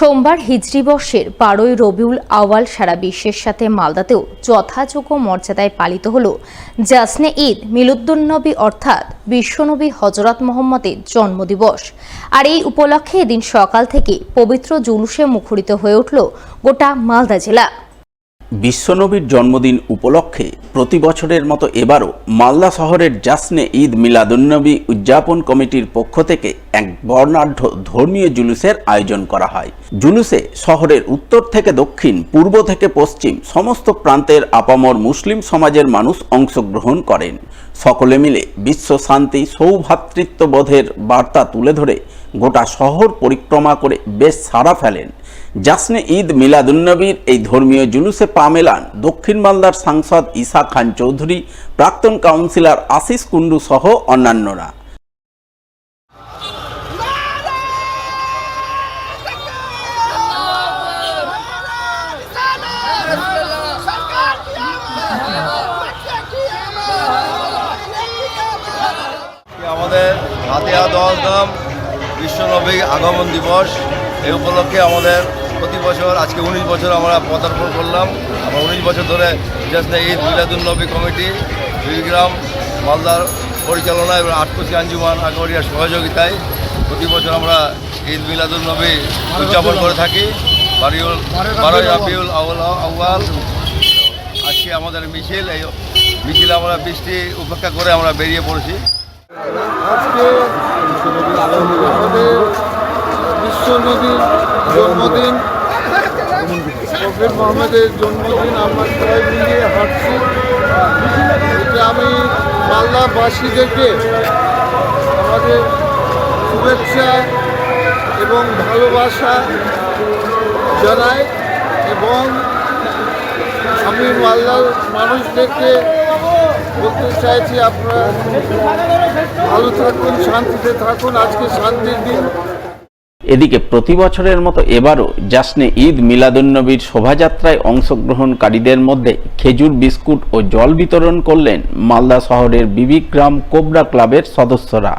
সোমবার হিজরি বর্ষের 12ই রবিউল আওয়াল সারা বিশ্বের সাথে মালদাতেও যথাযোগ্য মর্যাদায় পালিত হল জাসনে ঈদ মিলাদুন্নবী অর্থাৎ বিশ্বনবী হযরত মুহাম্মদের জন্মদিবস। আর এই উপলক্ষে এদিন সকাল থেকে পবিত্র জুলুসে মুখরিত হয়ে উঠল গোটা মালদা জেলা। বিশ্বনবীর জন্মদিন উপলক্ষে প্রতি বছরের মতো এবারও মালদা শহরের জাসনে ঈদ মিলাদুন্নবী উদযাপন কমিটির পক্ষ থেকে এক বর্ণাঢ্য ধর্মীয় জুলুসের আয়োজন করা হয়। জুলুসে শহরের উত্তর থেকে দক্ষিণ, পূর্ব থেকে পশ্চিম সমস্ত প্রান্তের আপামর মুসলিম সমাজের মানুষ অংশগ্রহণ করেন। সকলে মিলে বিশ্ব শান্তি সৌভ্রাতৃত্ববোধের বার্তা তুলে ধরে গোটা শহর পরিক্রমা করে বেশ সাড়া ফেলেন। জাসনে ঈদ মিলাদুন্নবীর এই ধর্মীয় জুলুসে পা মেলান দক্ষিণ মালদার সাংসদ ঈসা খান চৌধুরী, প্রাক্তন কাউন্সিলর আশিস কুন্ডু সহ অন্যান্যরা। আমাদের ফাতিহা দোয়া দাম বিশ্বনবী আগমন দিবস, এই উপলক্ষে আমাদের প্রতি বছর আজকে 19 বছর আমরা পদার্পণ করলাম। আমরা 19 বছর ধরে জাসনে ঈদ মিলাদুন্নবী কমিটি বিগ্রাম মালদার পরিচালনা এবং আটকোশি আঞ্জুমান আকবরিয়ার সহযোগিতায় প্রতি বছর আমরা ঈদ মিলাদুন্নবী উদযাপন করে থাকি। 12ই রবিউল আউয়াল আজকে আমাদের মিছিল, এই মিছিলে আমরা বৃষ্টি উপেক্ষা করে আমরা বেরিয়ে পড়েছি। আজকে আমাদের বিশ্বনবীর জন্মদিন, প্রফেট মুহাম্মদের জন্মদিন, আমরা সবাই মিলিয়ে হাঁটছি। এটা আমি মালদাবাসীদেরকে আমাদের শুভেচ্ছা এবং ভালোবাসা জানাই এবং আমি মালদার মানুষদেরকে বলতে চাইছি আপনারা ভালো থাকুন, শান্তিতে থাকুন, আজকে শান্তির দিন। এদিকে প্রতি বছরের মতো এবারও জাসনে ঈদ মিলাদুন্নবীর শোভাযাত্রায় অংশগ্রহণকারীদের মধ্যে খেজুর, বিস্কুট ও জল বিতরণ করলেন মালদা শহরের বিবিগ্রাম কোবরা ক্লাবের সদস্যরা।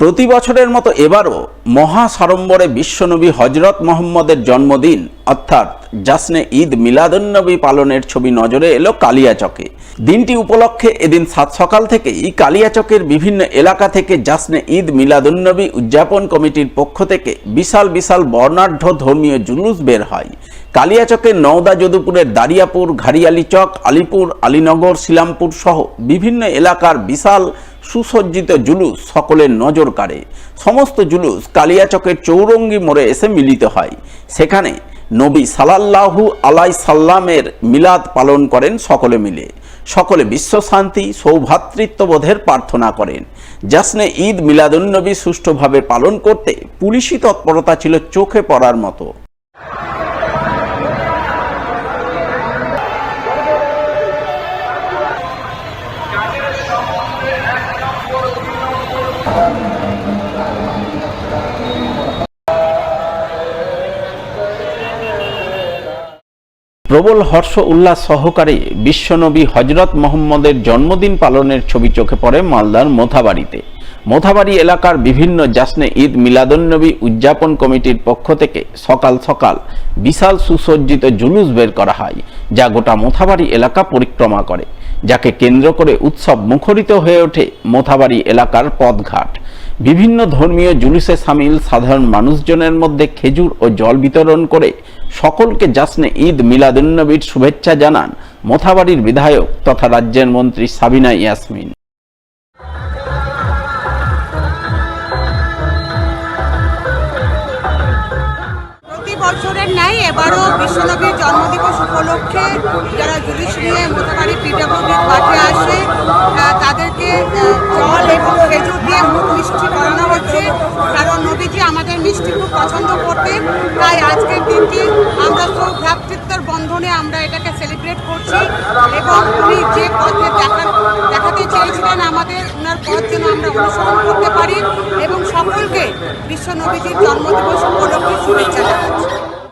প্রতি বছরের মতো এবারও মহা সাড়ম্বরে বিশ্বনবী হযরত মুহাম্মদের জন্মদিন অর্থাৎ জাসনে ঈদ মিলাদুন্নবী পালনের ছবি নজরে এলো কালিয়াচকে। দিনটি উপলক্ষে এদিন সাত সকাল থেকেই কালিয়াচকের বিভিন্ন এলাকা থেকে জাসনে ঈদ মিলাদুন্নবী উদযাপন কমিটির পক্ষ থেকে বিশাল বিশাল বর্ণাঢ্য ধর্মীয় জুলুস বের হয়। কালিয়াচকের নওদা, যদুপুরের দারিয়াপুর, ঘাড়িয়ালি চক, আলিপুর, আলীনগর, শিলামপুর সহ বিভিন্ন এলাকার বিশাল সুসজ্জিত জুলুস সকলের নজর কাড়ে। সমস্ত জুলুস কালিয়াচকের চৌরঙ্গি মোড়ে এসে মিলিত হয়। সেখানে নবী সাল্লাল্লাহু আলাইহি সাল্লামের মিলাদ পালন করেন সকলে মিলে। সকলে বিশ্ব শান্তি সৌভ্রাতৃত্ববোধের প্রার্থনা করেন। জাসনে ঈদ মিলাদুন্নবী সুষ্ঠুভাবে পালন করতে পুলিশি তৎপরতা ছিল চোখে পড়ার মতো। প্রবল হর্ষ উল্লাস সহকারে বিশ্বনবী হযরত মুহাম্মদের জন্মদিন পালনের ছবি চোখে পড়ে মালদার মোথাবাড়িতে। মোথাবাড়ি এলাকার বিভিন্ন জাসনে ঈদ মিলাদুন্নবী উদযাপন কমিটির পক্ষ থেকে সকাল সকাল বিশাল সুসজ্জিত জুলুস বের করা হয়, যা গোটা মোথাবাড়ি এলাকা পরিক্রমা করে, যাকে কেন্দ্র করে উৎসব মুখরিত হয়ে ওঠে মোথাবাড়ি এলাকার পথঘাট। বিভিন্ন ধর্মীয় জুলুসে সামিল সাধারণ মানুষজনের মধ্যে খেজুর ও জল বিতরণ করে সকলকে জাসনে ঈদ মিলাদুন্নবীর শুভেচ্ছা জানান মোথাবাড়ির বিধায়ক তথা রাজ্যের মন্ত্রী সাবিনা ইয়াসমিন। বছরের ন্যায় এবারও বিশ্বনবীর জন্মদিবস উপলক্ষে যারা জুলুস নিয়ে মোথাবাড়ি পিডব্লিউডির মাঠে আসে তাদেরকে জল এবং খেজুর দিয়ে মুখ মিষ্টি করানো হচ্ছে, কারণ নবীজি আমাদের মিষ্টি খুব পছন্দ করতেন। তাই আজকের দিনটি আমরা সৌভ্রাতৃত্বের বন্ধনে আমরা এটাকে সেলিব্রেট করছি এবং উনি যে পথে দেখাতে চেয়েছিলেন আমাদের, ওনার পথ যেন আমরা অনুসরণ করতে পারি এবং সকলকে বিশ্বনবীজির জন্মদিবস উপলক্ষে শুভেচ্ছা জানাচ্ছি।